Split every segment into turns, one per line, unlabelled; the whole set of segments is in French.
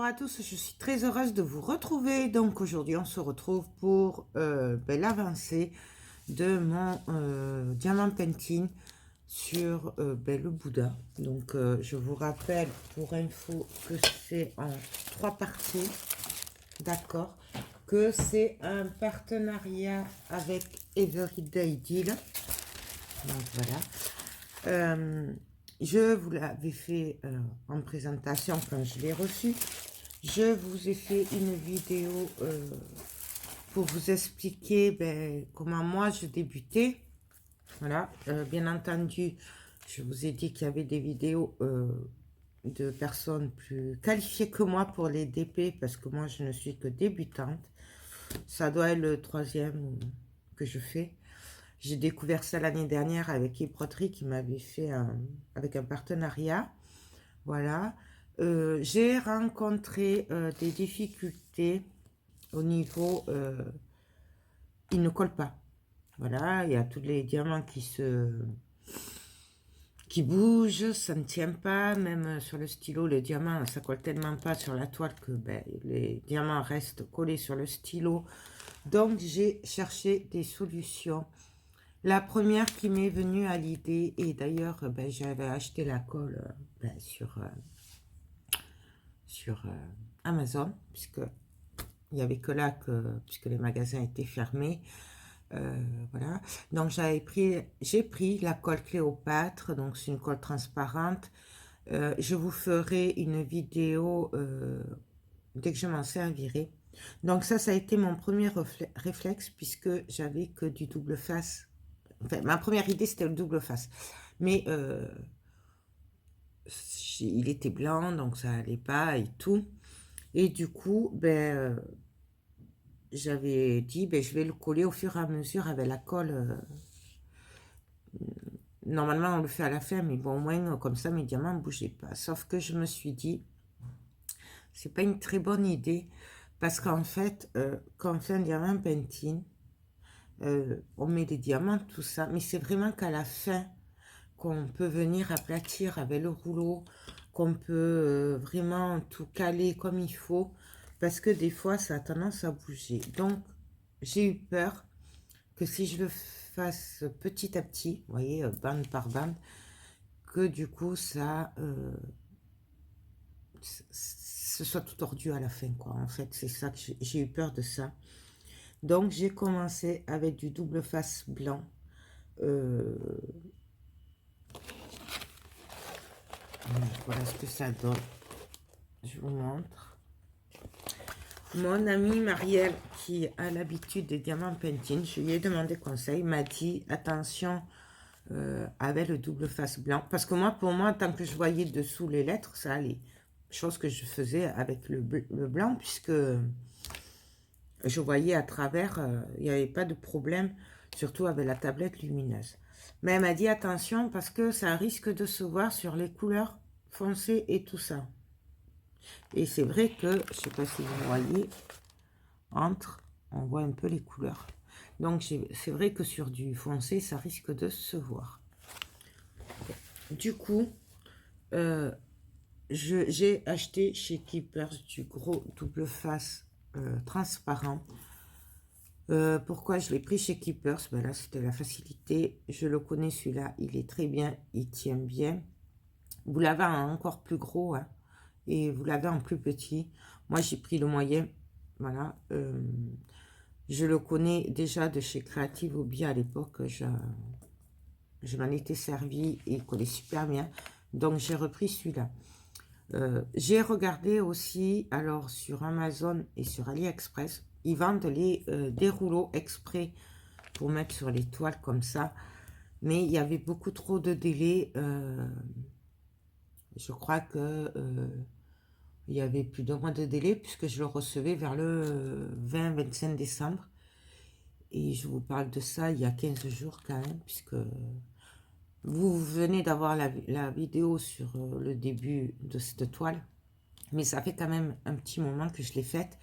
à tous, je suis très heureuse de vous retrouver. Donc aujourd'hui, on se retrouve pour l'avancée de mon diamant painting sur le Bouddha. Donc je vous rappelle pour info que c'est en 3 parties, d'accord, que c'est un partenariat avec Everyday Deal. Donc voilà. Je vous l'avais fait en présentation quand je l'ai reçu. Je vous ai fait une vidéo pour vous expliquer comment moi je débutais. Voilà, bien entendu, je vous ai dit qu'il y avait des vidéos de personnes plus qualifiées que moi pour les DP parce que moi je ne suis que débutante. Ça doit être le 3e que je fais. J'ai découvert ça l'année dernière avec Broderie qui m'avait fait avec un partenariat. Voilà. J'ai rencontré des difficultés au niveau... il ne colle pas. Voilà, il y a tous les diamants qui bougent, ça ne tient pas. Même sur le stylo, le diamant, ça colle tellement pas sur la toile que les diamants restent collés sur le stylo. Donc, j'ai cherché des solutions. La première qui m'est venue à l'idée, et d'ailleurs, j'avais acheté la colle sur Amazon, puisque il n'y avait que là puisque les magasins étaient fermés. Voilà. Donc, j'ai pris la colle Cléopâtre, donc c'est une colle transparente. Je vous ferai une vidéo dès que je m'en servirai. Donc, ça a été mon premier réflexe, puisque j'avais que du double face. Enfin, ma première idée, c'était le double face. Mais il était blanc, donc ça allait pas et tout. Et du coup, j'avais dit, je vais le coller au fur et à mesure avec la colle. Normalement, on le fait à la fin, mais bon, au moins, comme ça, mes diamants ne bougeaient pas. Sauf que je me suis dit, c'est pas une très bonne idée, parce qu'en fait, quand on fait un diamant painting, on met des diamants, tout ça, mais c'est vraiment qu'à la fin qu'on peut venir aplatir avec le rouleau, qu'on peut vraiment tout caler comme il faut, parce que des fois, ça a tendance à bouger. Donc, j'ai eu peur que si je le fasse petit à petit, vous voyez, bande par bande, que du coup, ce soit tout tordu à la fin, quoi. En fait, c'est ça que j'ai eu peur de ça. Donc, j'ai commencé avec du double face blanc. Voilà ce que ça donne. Je vous montre. Mon amie Marielle, qui a l'habitude des diamants painting, je lui ai demandé conseil, m'a dit attention avec le double face blanc. Parce que moi, pour moi, tant que je voyais dessous les lettres, ça allait. Chose que je faisais avec le blanc, puisque je voyais à travers, il n'y avait pas de problème, surtout avec la tablette lumineuse. Mais elle m'a dit attention parce que ça risque de se voir sur les couleurs foncées et tout ça. Et c'est vrai que, je ne sais pas si vous voyez, on voit un peu les couleurs. Donc c'est vrai que sur du foncé, ça risque de se voir. Du coup, j'ai acheté chez Keepers du gros double face transparent. Pourquoi je l'ai pris chez Keepers? Là, c'était la facilité. Je le connais, celui-là. Il est très bien. Il tient bien. Vous l'avez en encore plus gros, hein, et vous l'avez en plus petit. Moi, j'ai pris le moyen. Voilà. Je le connais déjà de chez Creative Hobby à l'époque. Je m'en étais servi et il collait super bien. Donc, j'ai repris celui-là. J'ai regardé aussi, alors sur Amazon et sur AliExpress, ils vendent des rouleaux exprès pour mettre sur les toiles comme ça. Mais il y avait beaucoup trop de délai. Je crois que il y avait plus d'un mois de délai puisque je le recevais vers le 20-25 décembre. Et je vous parle de ça il y a 15 jours quand même, puisque vous venez d'avoir la vidéo sur le début de cette toile. Mais ça fait quand même un petit moment que je l'ai faite.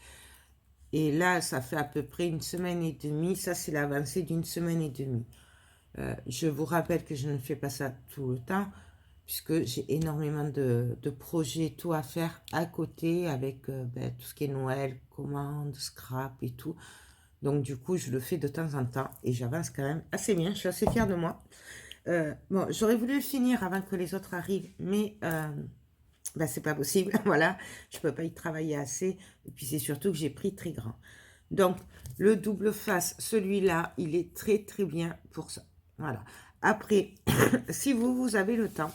Et là, ça fait à peu près 1 semaine et demie. Ça, c'est l'avancée d'1 semaine et demie. Je vous rappelle que je ne fais pas ça tout le temps. puisque j'ai énormément de projets, tout à faire à côté avec tout ce qui est Noël, commandes, scrap et tout. Donc du coup, je le fais de temps en temps et j'avance quand même assez bien. Je suis assez fière de moi. Bon, j'aurais voulu le finir avant que les autres arrivent, mais c'est pas possible. Voilà, je peux pas y travailler assez. Et puis c'est surtout que j'ai pris très grand. Donc le double face, celui-là, il est très très bien pour ça. Voilà. Après, si vous avez le temps,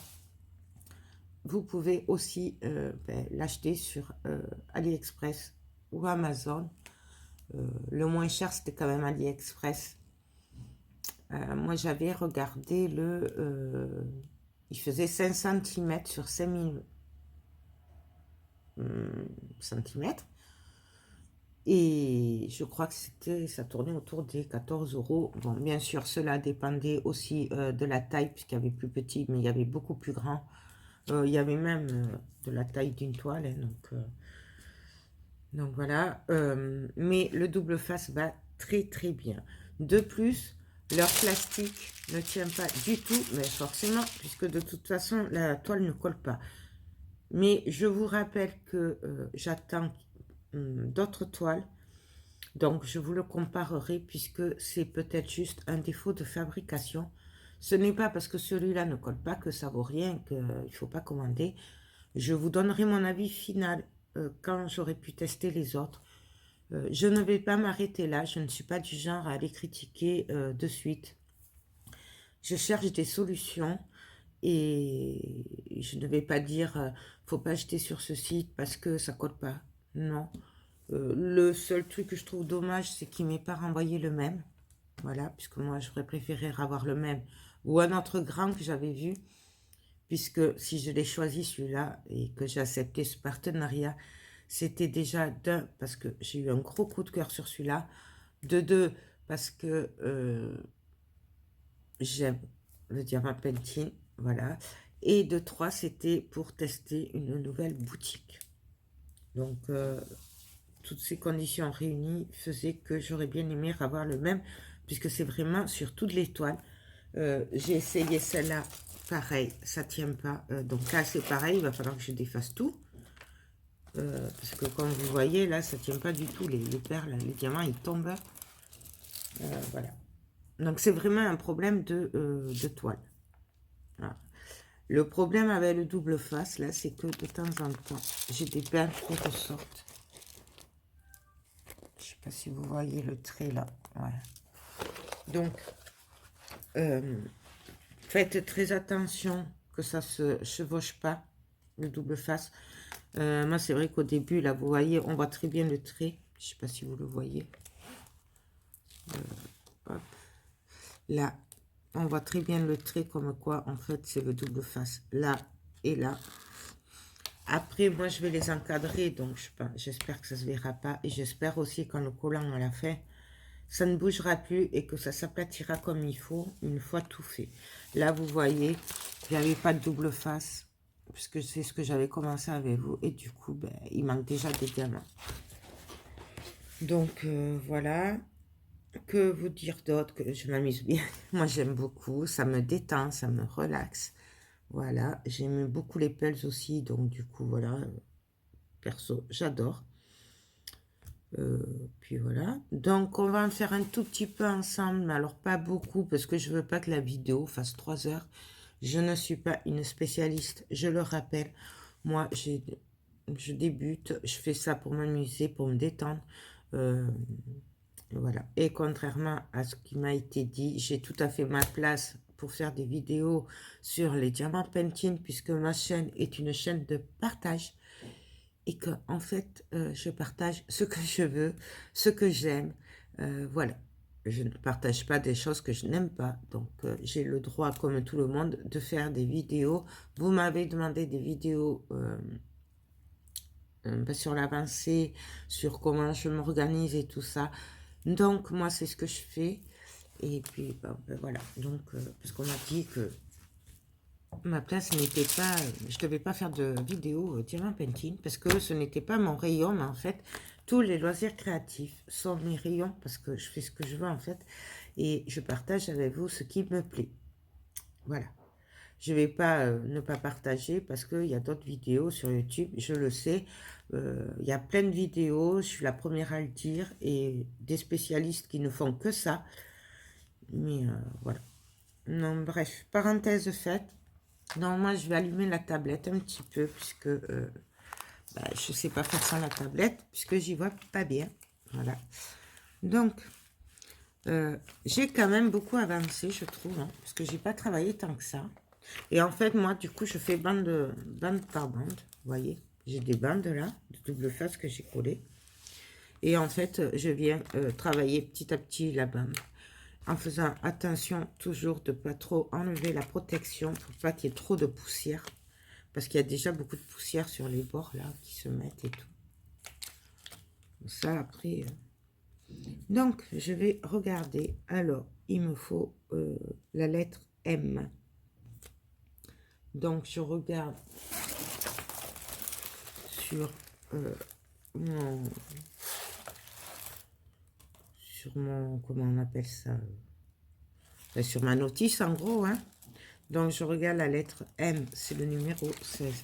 vous pouvez aussi l'acheter sur AliExpress ou Amazon. Le moins cher, c'était quand même AliExpress. Moi, j'avais regardé il faisait 5 cm sur 5000 cm. Et je crois que ça tournait autour des 14 euros. Bon, bien sûr, cela dépendait aussi de la taille, puisqu'il y avait plus petit, mais il y avait beaucoup plus grand. Il y avait même de la taille d'une toile, hein, donc voilà. Mais le double face va très très bien. De plus, leur plastique ne tient pas du tout, mais forcément, puisque de toute façon, la toile ne colle pas. Mais je vous rappelle que j'attends d'autres toiles. Donc, je vous le comparerai puisque c'est peut-être juste un défaut de fabrication. Ce n'est pas parce que celui-là ne colle pas que ça vaut rien, qu'il ne faut pas commander. Je vous donnerai mon avis final quand j'aurai pu tester les autres. Je ne vais pas m'arrêter là. Je ne suis pas du genre à les critiquer de suite. Je cherche des solutions et je ne vais pas dire faut pas acheter sur ce site parce que ça colle pas. Non. Le seul truc que je trouve dommage, c'est qu'il ne m'ait pas renvoyé le même. Voilà, puisque moi, j'aurais préféré avoir le même. Ou un autre grand que j'avais vu, puisque si je l'ai choisi celui-là et que j'ai accepté ce partenariat, c'était déjà d'un, parce que j'ai eu un gros coup de cœur sur celui-là. De deux, parce que j'aime le diamant painting. Voilà. Et de trois, c'était pour tester une nouvelle boutique. Donc, toutes ces conditions réunies faisaient que j'aurais bien aimé avoir le même, puisque c'est vraiment sur toutes les toiles. J'ai essayé celle-là, pareil, ça tient pas. Donc là, c'est pareil, il va falloir que je défasse tout. Parce que comme vous voyez, là, ça tient pas du tout. Les perles, les diamants, ils tombent. Voilà. Donc c'est vraiment un problème de toile. Voilà. Le problème avec le double face, là, c'est que de temps en temps, j'ai des perles qui ressortent. Je sais pas si vous voyez le trait là. Voilà. Donc, faites très attention que ça se chevauche pas, le double face. Moi, c'est vrai qu'au début, là, vous voyez, on voit très bien le trait. Je sais pas si vous le voyez. Hop. Là, on voit très bien le trait comme quoi, en fait, c'est le double face. Là et là. Après, moi, je vais les encadrer, donc j'espère que ça ne se verra pas. Et j'espère aussi qu'en le collant à la fin, ça ne bougera plus et que ça s'aplatira comme il faut une fois tout fait. Là, vous voyez, il n'y avait pas de double face, puisque c'est ce que j'avais commencé avec vous. Et du coup, il manque déjà des diamants. Donc, voilà. Que vous dire d'autre? Que je m'amuse bien. Moi, j'aime beaucoup. Ça me détend, ça me relaxe. Voilà, j'aime beaucoup les pels aussi, donc du coup, voilà, perso, j'adore. Puis voilà, donc on va en faire un tout petit peu ensemble, mais alors pas beaucoup, parce que je veux pas que la vidéo fasse 3 heures. Je ne suis pas une spécialiste, je le rappelle. Moi, je débute, je fais ça pour m'amuser, pour me détendre. Voilà, et contrairement à ce qui m'a été dit, j'ai tout à fait ma place pour faire des vidéos sur les diamants painting, puisque ma chaîne est une chaîne de partage et que en fait je partage ce que je veux, ce que j'aime. Voilà, je ne partage pas des choses que je n'aime pas, donc j'ai le droit comme tout le monde de faire des vidéos. Vous m'avez demandé des vidéos sur l'avancée, sur comment je m'organise et tout ça, donc moi c'est ce que je fais. Et puis, voilà. Donc, parce qu'on m'a dit que ma place n'était pas... Je ne devais pas faire de vidéo diamant painting, parce que ce n'était pas mon rayon, mais en fait, tous les loisirs créatifs sont mes rayons, parce que je fais ce que je veux, en fait, et je partage avec vous ce qui me plaît. Voilà. Je vais pas ne pas partager parce qu'il y a d'autres vidéos sur YouTube, je le sais. Il y a plein de vidéos, je suis la première à le dire, et des spécialistes qui ne font que ça. Mais voilà. Non, bref, parenthèse faite. Non, moi, je vais allumer la tablette un petit peu, puisque bah, je ne sais pas faire sans la tablette, puisque j'y vois pas bien. Voilà. Donc, j'ai quand même beaucoup avancé, je trouve, hein, parce que j'ai pas travaillé tant que ça. Et en fait, moi, du coup, je fais bande par bande. Vous voyez, j'ai des bandes là, de double face que j'ai collées. Et en fait, je viens travailler petit à petit la bande, en faisant attention toujours de ne pas trop enlever la protection pour pas qu'il y ait trop de poussière. Parce qu'il y a déjà beaucoup de poussière sur les bords là qui se mettent et tout. Ça après... Donc, je vais regarder. Alors, il me faut la lettre M. Donc, je regarde sur mon, comment on appelle ça, sur ma notice en gros, hein. Donc, je regarde la lettre M, c'est le numéro 16.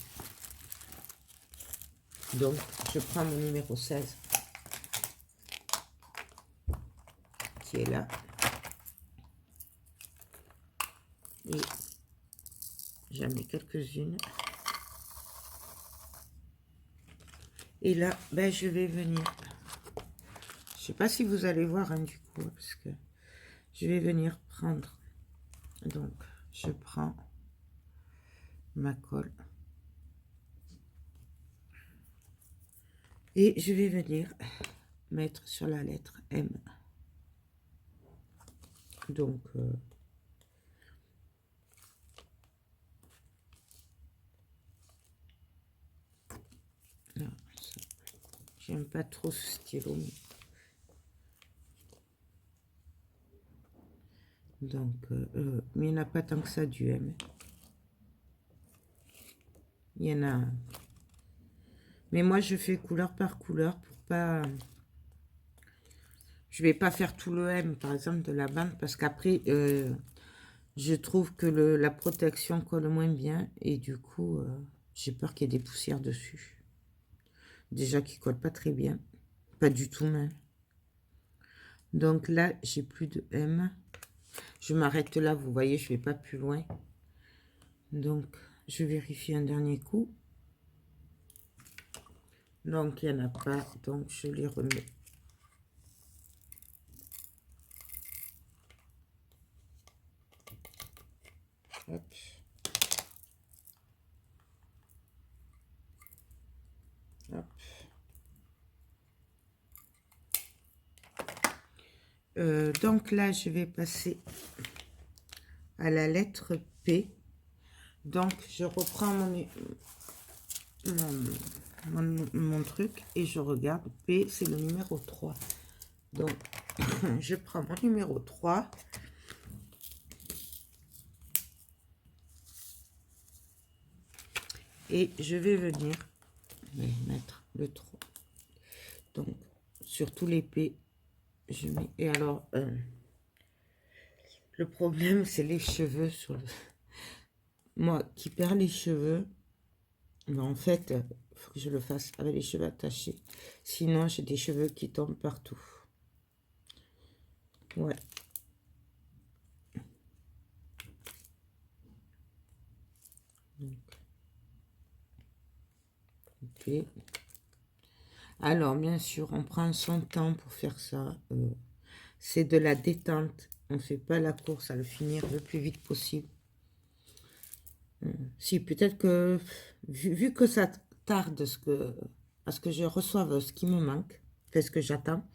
Donc, je prends mon numéro 16, qui est là. Et j'en mets quelques-unes. Et là, ben, je vais venir. Je sais pas si vous allez voir, hein, du coup, parce que je vais venir prendre. Donc, je prends ma colle. Et je vais venir mettre sur la lettre M. Donc, j'aime pas trop ce stylo. Donc, mais il n'y en a pas tant que ça du M. Il y en a. Mais moi, je fais couleur par couleur pour pas... Je vais pas faire tout le M, par exemple, de la bande, parce qu'après, je trouve que la protection colle moins bien. Et du coup, j'ai peur qu'il y ait des poussières dessus. Déjà qui ne collent pas très bien. Pas du tout même. Donc là, j'ai plus de M. Je m'arrête là, vous voyez, je vais pas plus loin. Donc, je vérifie un dernier coup. Donc, il n'y en a pas, donc je les remets. Hop. Hop. Donc là, je vais passer à la lettre P. Donc, je reprends mon truc et je regarde. P, c'est le numéro 3. Donc, je prends mon numéro 3. Et je vais venir mettre le 3. Donc, sur tous les P, je mets... Et alors, le problème, c'est les cheveux sur le... Moi, qui perds les cheveux, ben en fait, il faut que je le fasse avec les cheveux attachés. Sinon, j'ai des cheveux qui tombent partout. Ouais. Donc, ok. Alors, bien sûr, on prend son temps pour faire ça. C'est de la détente. On ne fait pas la course à le finir le plus vite possible. Si, peut-être que, vu que ça tarde à ce que je reçoive ce qui me manque, ce que j'attends,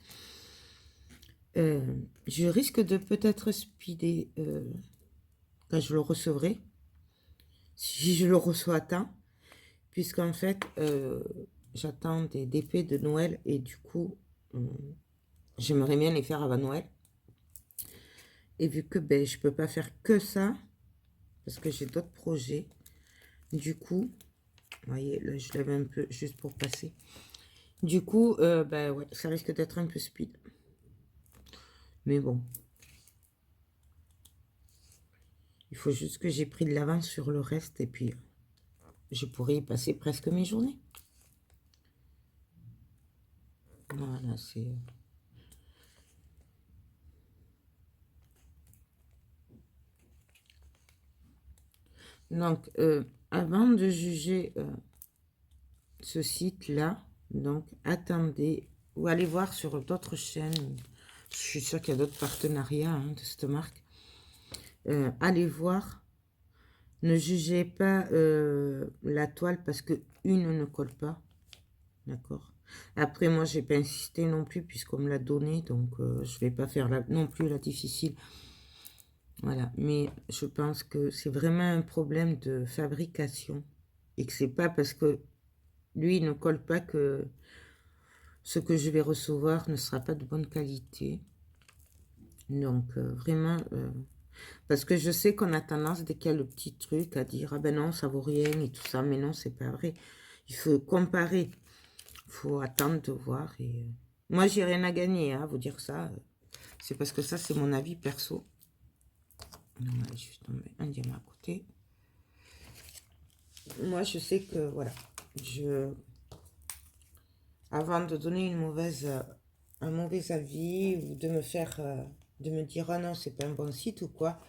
je risque de peut-être speeder quand je le recevrai, si je le reçois à temps, puisqu'en fait, j'attends des DP de Noël et du coup, j'aimerais bien les faire avant Noël. Et vu que ben, je peux pas faire que ça, parce que j'ai d'autres projets, du coup, vous voyez, là je lève un peu juste pour passer. Du coup, ben ouais, ça risque d'être un peu speed. Mais bon. Il faut juste que j'ai pris de l'avance sur le reste et puis je pourrais y passer presque mes journées. Voilà, c'est... Donc, avant de juger ce site-là, donc attendez, ou allez voir sur d'autres chaînes. Je suis sûre qu'il y a d'autres partenariats hein, de cette marque. Allez voir. Ne jugez pas la toile parce que une ne colle pas. D'accord. Après, moi, j'ai pas insisté non plus puisqu'on me l'a donné. Donc, je vais pas faire non plus la difficile. Voilà. Mais je pense que c'est vraiment un problème de fabrication. Et que c'est pas parce que lui, il ne colle pas que ce que je vais recevoir ne sera pas de bonne qualité. Donc, vraiment... parce que je sais qu'on a tendance, dès qu'il y a le petit truc, à dire « Ah ben non, ça vaut rien » et tout ça. Mais non, c'est pas vrai. Il faut comparer. Il faut attendre de voir. Et moi, j'ai rien à gagner, hein, à vous dire ça. C'est parce que ça, c'est mon avis perso. On va juste tomber un diamant à côté. Moi, je sais que, voilà, avant de donner un mauvais avis ou de me faire, de me dire « Ah non, c'est pas un bon site » ou quoi,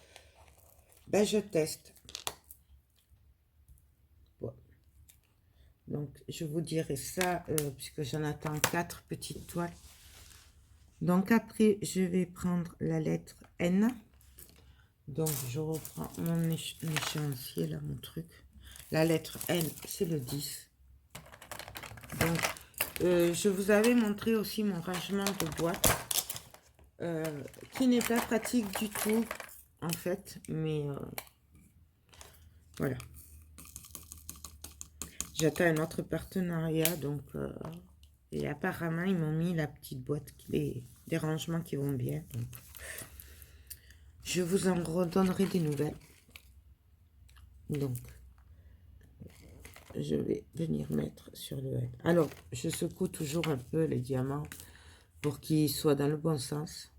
ben je teste. Bon. Donc, je vous dirai ça, puisque j'en attends 4 petites toiles. Donc, après, je vais prendre la lettre N. Donc, je reprends mon échéancier, là, mon truc. La lettre N, c'est le 10. Donc, je vous avais montré aussi mon rangement de boîte, qui n'est pas pratique du tout, en fait, mais voilà. J'attends un autre partenariat, donc, et apparemment, ils m'ont mis la petite boîte, des rangements qui vont bien. Donc, je vous en redonnerai des nouvelles. Donc, je vais venir mettre sur le N. Alors, je secoue toujours un peu les diamants pour qu'ils soient dans le bon sens.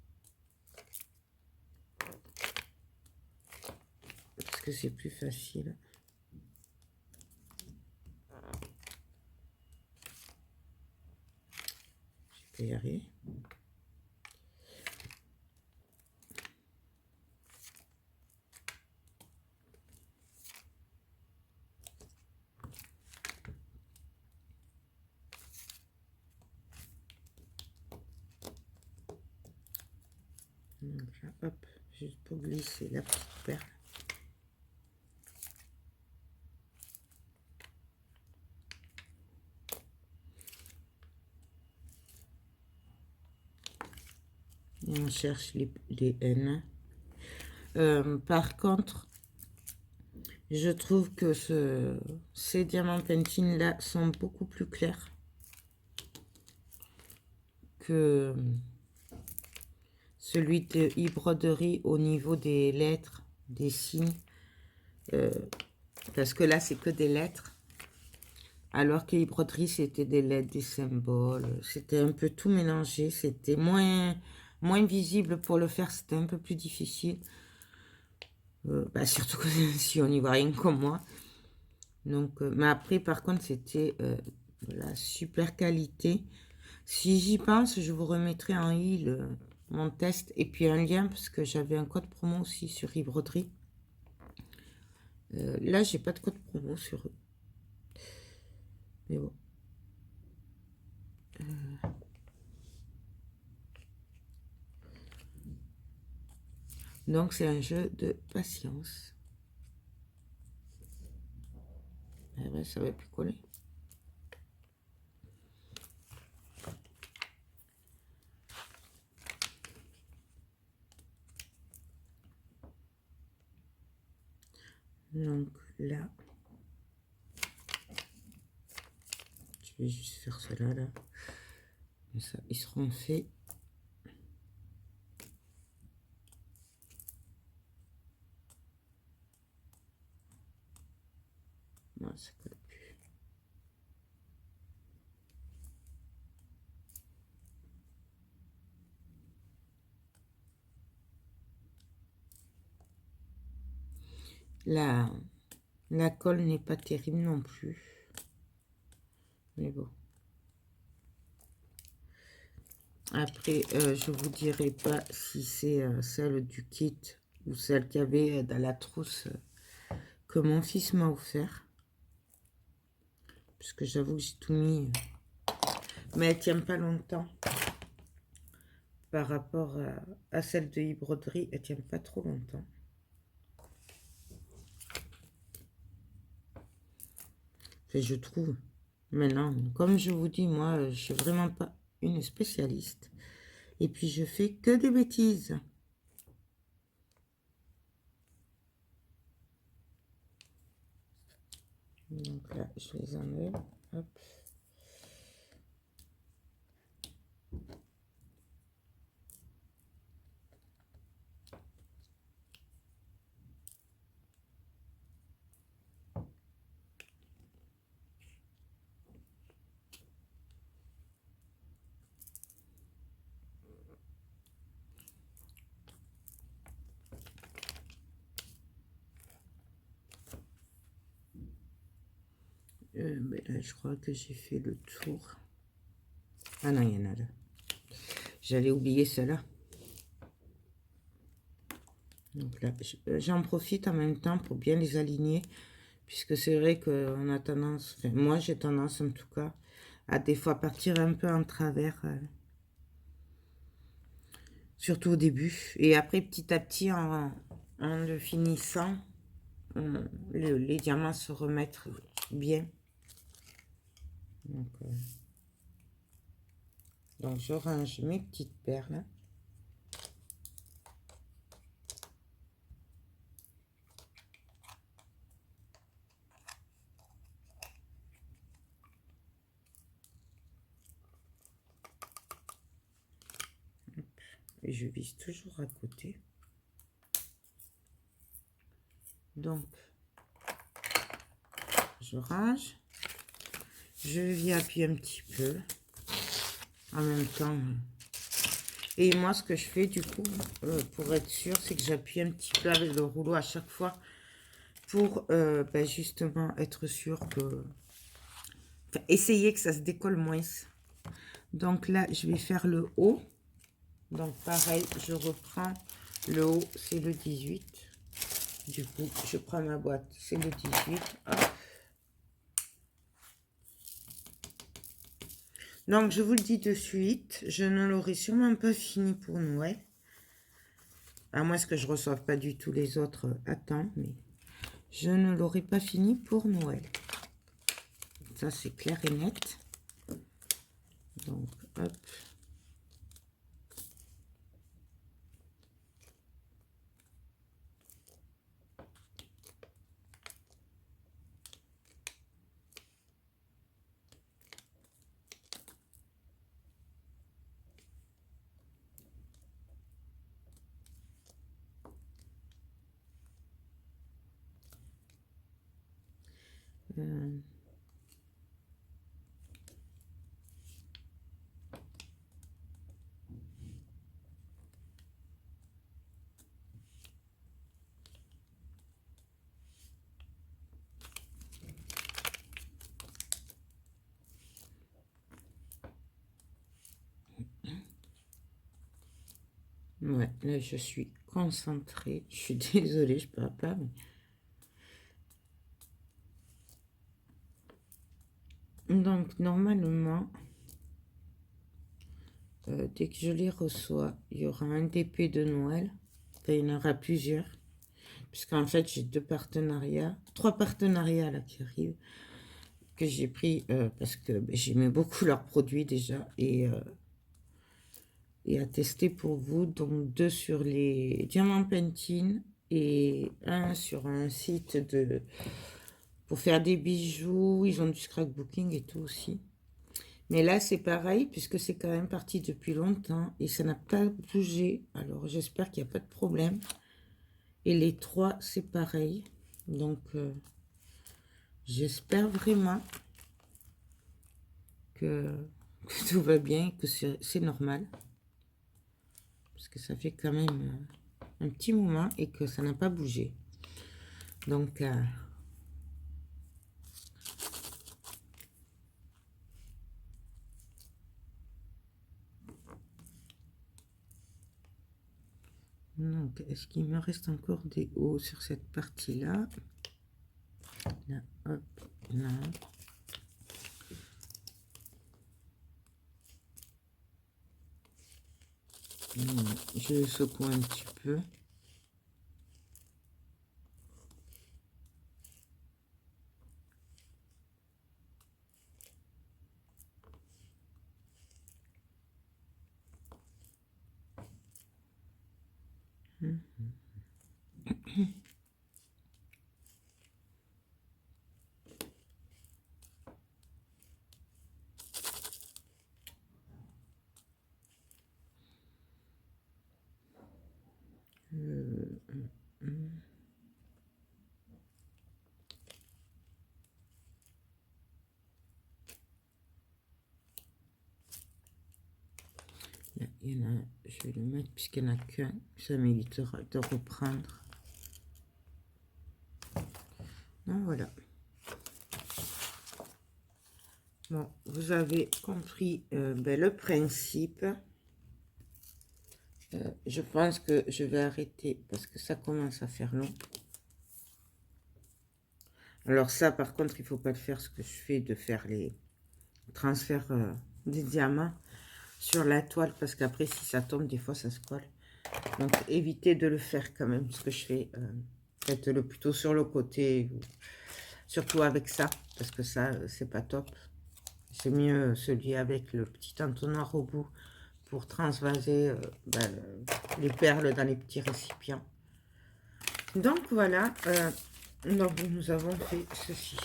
Parce que c'est plus facile. Je peux y arriver. Donc là, hop, juste pour glisser la petite perle. Et on cherche les N. Par contre, je trouve que ces diamants pentines là sont beaucoup plus clairs que celui de e-broderie au niveau des lettres, des signes. Parce que là, c'est que des lettres. Alors que e-broderie, c'était des lettres, des symboles. C'était un peu tout mélangé. C'était moins visible pour le faire. C'était un peu plus difficile. Surtout que si on n'y voit rien comme moi. Donc, mais après, par contre, c'était la super qualité. Si j'y pense, je vous remettrai en i mon test et puis un lien parce que j'avais un code promo aussi sur e-broderie. Là, j'ai pas de code promo sur eux. Mais bon. Donc, c'est un jeu de patience. Eh ben, ça va plus coller. Donc là, je vais juste faire cela là. Comme ça, ils seront faits. Non, ça colle plus. La colle n'est pas terrible non plus. Mais bon. Après, je vous dirai pas si c'est celle du kit ou celle qu'il y avait dans la trousse que mon fils m'a offert. Puisque j'avoue que j'ai tout mis. Mais elle tient pas longtemps. Par rapport à celle de e-broderie, elle tient pas trop longtemps. Enfin, je trouve. Maintenant, comme je vous dis, moi, je suis vraiment pas une spécialiste. Et puis, je fais que des bêtises. Donc là, je les enlève. Hop. Ben là, je crois que j'ai fait le tour. Ah non, il y en a là. J'allais oublier celle-là. Donc là, j'en profite en même temps pour bien les aligner. Puisque c'est vrai qu'on a tendance, enfin, moi j'ai tendance en tout cas, à des fois partir un peu en travers. Surtout au début. Et après, petit à petit, en le finissant, les diamants se remettent bien. Donc je range mes petites perles. Et je vise toujours à côté. Donc, je range. Je viens appuyer un petit peu. En même temps. Et moi, ce que je fais, du coup, pour être sûr, c'est que j'appuie un petit peu avec le rouleau à chaque fois. Pour ben, justement être sûr que... Enfin, essayer que ça se décolle moins. Donc là, je vais faire le haut. Donc pareil, je reprends le haut, c'est le 18. Du coup, je prends ma boîte, c'est le 18. Hop. Donc, je vous le dis de suite, je ne l'aurai sûrement pas fini pour Noël. À moins que je ne reçoive pas du tout les autres à temps, mais je ne l'aurai pas fini pour Noël. Ça, c'est clair et net. Donc, hop. Ouais, là, je suis concentrée. Je suis désolée, je parle pas, mais... Donc, normalement, dès que je les reçois, il y aura un DP de Noël. Enfin, il y en aura plusieurs. Puisqu'en fait, j'ai trois partenariats là qui arrivent. Que j'ai pris parce que ben, j'aimais beaucoup leurs produits déjà. Et à tester pour vous. Donc, 2 sur les diamants Pantene et un sur un site pour faire des bijoux. Ils ont du scrapbooking et tout aussi. Mais là, c'est pareil, puisque c'est quand même parti depuis longtemps et ça n'a pas bougé. Alors, j'espère qu'il n'y a pas de problème. Et les 3, c'est pareil. Donc, j'espère vraiment que tout va bien, que c'est normal. Parce que ça fait quand même un petit moment et que ça n'a pas bougé. Donc, est-ce qu'il me reste encore des hauts sur cette partie-là? Là, hop, là. Je secoue un petit peu. Là, il y en a, je vais le mettre puisqu'il n'y en a qu'un. Ça m'évitera de reprendre. Donc, voilà. Bon, vous avez compris le principe. Je pense que je vais arrêter parce que ça commence à faire long. Alors ça, par contre, il ne faut pas le faire ce que je fais, de faire les transferts des diamants sur la toile, parce qu'après, si ça tombe, des fois, ça se colle. Donc, évitez de le faire quand même, ce que je fais. Faites-le plutôt sur le côté, surtout avec ça, parce que ça, c'est pas top. C'est mieux celui avec le petit entonnoir au bout pour transvaser les perles dans les petits récipients. Donc, voilà. Donc, nous avons fait ceci.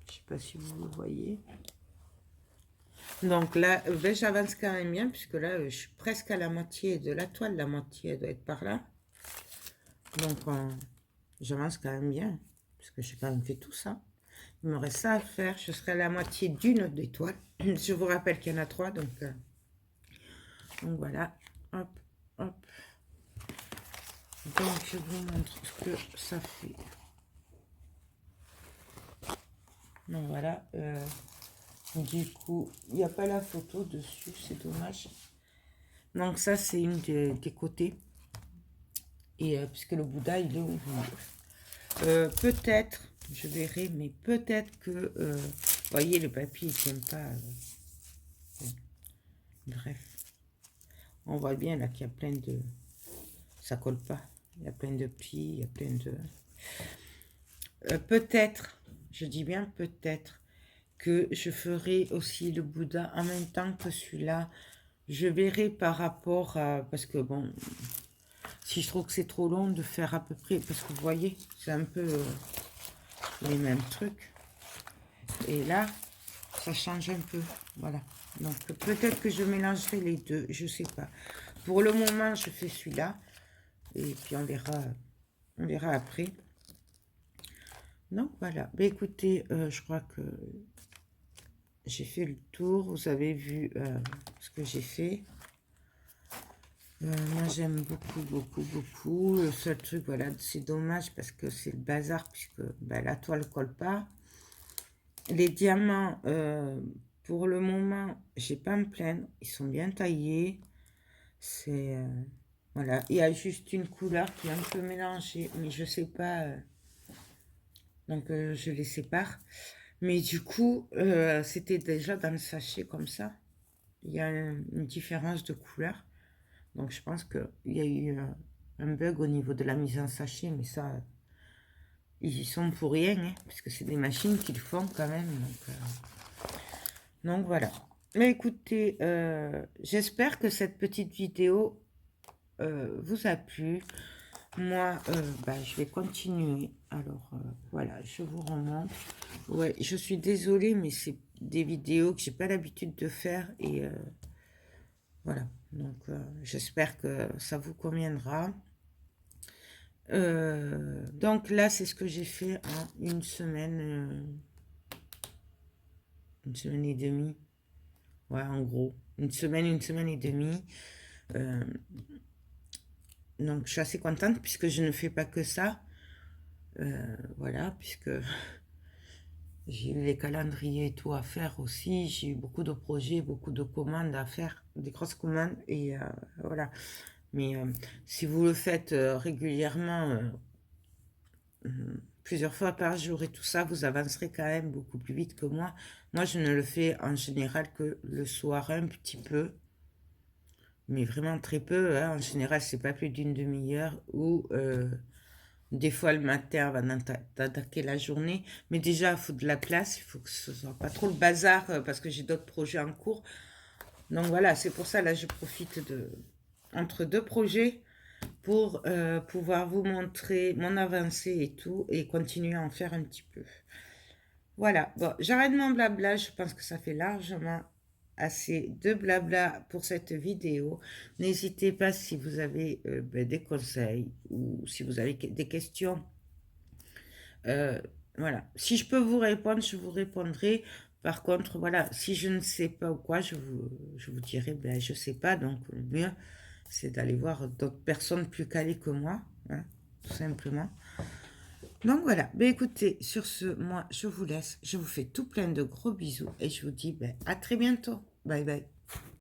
Je sais pas si vous le voyez. Donc là, j'avance quand même bien, puisque là, je suis presque à la moitié de la toile. La moitié doit être par là. Donc, j'avance quand même bien, parce que j'ai quand même fait tout ça. Il me reste ça à faire. Je serai à la moitié d'une des toiles. Je vous rappelle qu'il y en a 3, donc voilà. Hop, hop. Donc, je vous montre ce que ça fait. Donc, voilà. Du coup, il n'y a pas la photo dessus, c'est dommage. Donc, ça, c'est une des côtés. Et puisque le Bouddha, il est au milieu. Peut-être, je verrai, mais peut-être que, vous voyez, le papier, il ne tient pas. Bref. On voit bien là qu'il y a plein de... Ça colle pas. Il y a plein de plis, il y a plein de... peut-être, je dis bien peut-être, que je ferai aussi le Bouddha en même temps que celui-là. Je verrai par rapport à... Parce que bon, si je trouve que c'est trop long de faire à peu près... Parce que vous voyez, c'est un peu les mêmes trucs. Et là, ça change un peu. Voilà. Donc peut-être que je mélangerai les deux, je sais pas. Pour le moment, je fais celui-là. Et puis on verra après. Donc voilà. Ben, écoutez, je crois que j'ai fait le tour. Vous avez vu ce que j'ai fait. Moi, j'aime beaucoup, beaucoup, beaucoup. Le seul truc, voilà, c'est dommage parce que c'est le bazar puisque ben, la toile ne colle pas. Les diamants, pour le moment, j'ai pas à me plaindre. Ils sont bien taillés. C'est... voilà. Il y a juste une couleur qui est un peu mélangée, mais je sais pas... donc, je les sépare. Mais du coup, c'était déjà dans le sachet comme ça. Il y a une différence de couleur. Donc, je pense qu'il y a eu un bug au niveau de la mise en sachet. Mais ça, ils y sont pour rien. Hein, parce que c'est des machines qui le font quand même. Donc voilà. Mais écoutez, j'espère que cette petite vidéo vous a plu. Moi, je vais continuer. Alors, voilà, je vous remonte. Ouais, je suis désolée, mais c'est des vidéos que j'ai pas l'habitude de faire. Et voilà, donc j'espère que ça vous conviendra. Donc là, c'est ce que j'ai fait en une semaine et demie. Ouais, en gros, une semaine et demie. Donc, je suis assez contente puisque je ne fais pas que ça. Voilà, puisque j'ai eu les calendriers et tout à faire aussi. J'ai eu beaucoup de projets, beaucoup de commandes à faire, des grosses commandes. Et voilà. Mais si vous le faites régulièrement, plusieurs fois par jour et tout ça, vous avancerez quand même beaucoup plus vite que moi. Moi, je ne le fais en général que le soir un petit peu, mais vraiment très peu. Hein. En général, c'est pas plus d'une demi-heure ou des fois le matin avant d'attaquer la journée. Mais déjà, il faut de la place, il faut que ce soit pas trop le bazar parce que j'ai d'autres projets en cours. Donc voilà, c'est pour ça, là, je profite de entre deux projets pour pouvoir vous montrer mon avancée et tout, et continuer à en faire un petit peu. Voilà, bon, j'arrête mon blabla, je pense que ça fait largement assez de blabla pour cette vidéo. N'hésitez pas si vous avez des conseils ou si vous avez des questions. Voilà, si je peux vous répondre, je vous répondrai. Par contre, voilà, si je ne sais pas ou quoi, je vous dirai, ben, je sais pas, donc le mieux, c'est d'aller voir d'autres personnes plus calées que moi, hein, tout simplement. Donc voilà, ben écoutez, sur ce, moi, je vous laisse. Je vous fais tout plein de gros bisous et je vous dis ben, à très bientôt. Bye bye.